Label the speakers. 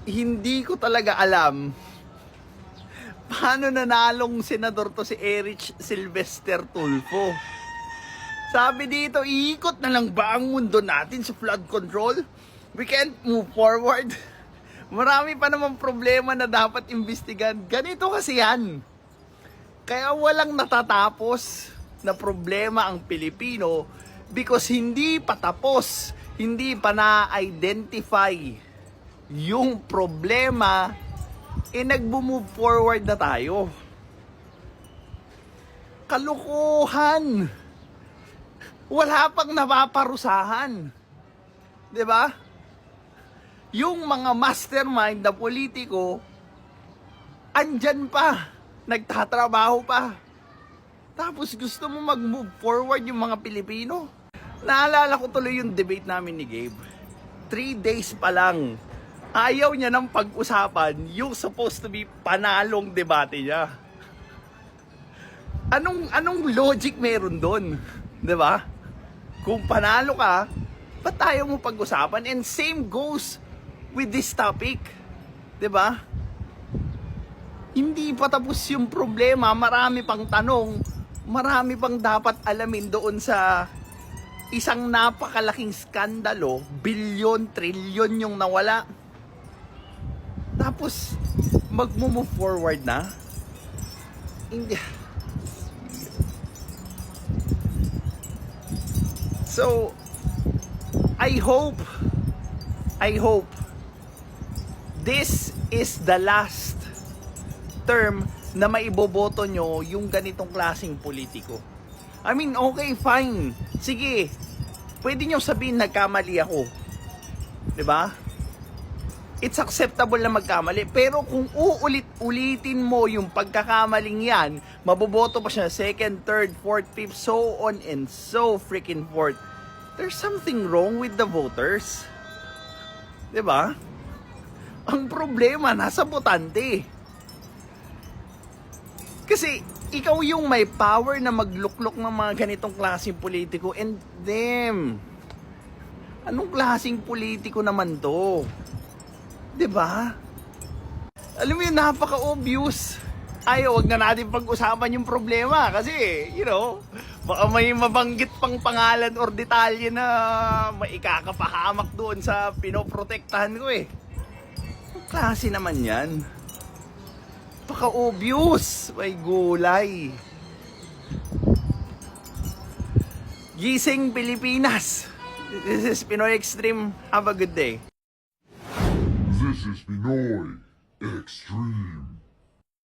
Speaker 1: Hindi ko talaga alam paano nanalong senador to si Erich Sylvester Tulfo. Sabi dito, iikot na lang ba ang mundo natin sa flood control? We can't move forward. Marami pa namang problema na dapat imbestigan. Ganito kasi yan. Kaya walang natatapos na problema ang Pilipino because hindi pa tapos, hindi pa na-identify yung problema, nagbo-move forward na tayo. Kalukuhan. Wala pang napaparusahan. 'Di ba? Yung mga mastermind na politiko, andyan pa, nagtatrabaho pa. Tapos gusto mo mag-move forward yung mga Pilipino? Naalala ko tuloy yung debate namin ni Gabe. 3 days pa lang, ayaw niya ng pag-usapan yung supposed to be panalong debate niya. Anong logic meron doon? 'Di ba? Kung panalo ka, ba't tayo mo pag-usapan? And same goes with this topic. 'Di ba? Hindi pa tapos yung problema, marami pang tanong, marami pang dapat alamin doon sa isang napakalaking skandalo, bilyon, trilyon yung nawala. Tapos, mag-move forward na? Hindi. So, I hope this is the last term na maiboboto nyo yung ganitong klaseng politiko. I mean, okay, fine. Sige, pwede nyo sabihin nagkamali ako. 'Di ba? It's acceptable na magkamali. Pero kung uulit-ulitin mo yung pagkakamaling yan, maboboto pa siya second, third, fourth, fifth, so on and so freaking forth. There's something wrong with the voters. 'Di ba? Ang problema nasa botante. Kasi ikaw yung may power na magluklok ng mga ganitong klaseng politiko, and them. Anong klaseng politiko naman to? 'Di ba? Alam mo yun, napaka-obvious. Ay, wag na natin pag-usapan yung problema kasi, baka may mabanggit pang pangalan or detalye na maikakapahamak doon sa pinoprotektahan ko eh. Ang klase naman yan. Napaka-obvious. May gulay. Gising Pilipinas. This is Pinoy Extreme. Have a good day.
Speaker 2: This is Pinoy Extreme.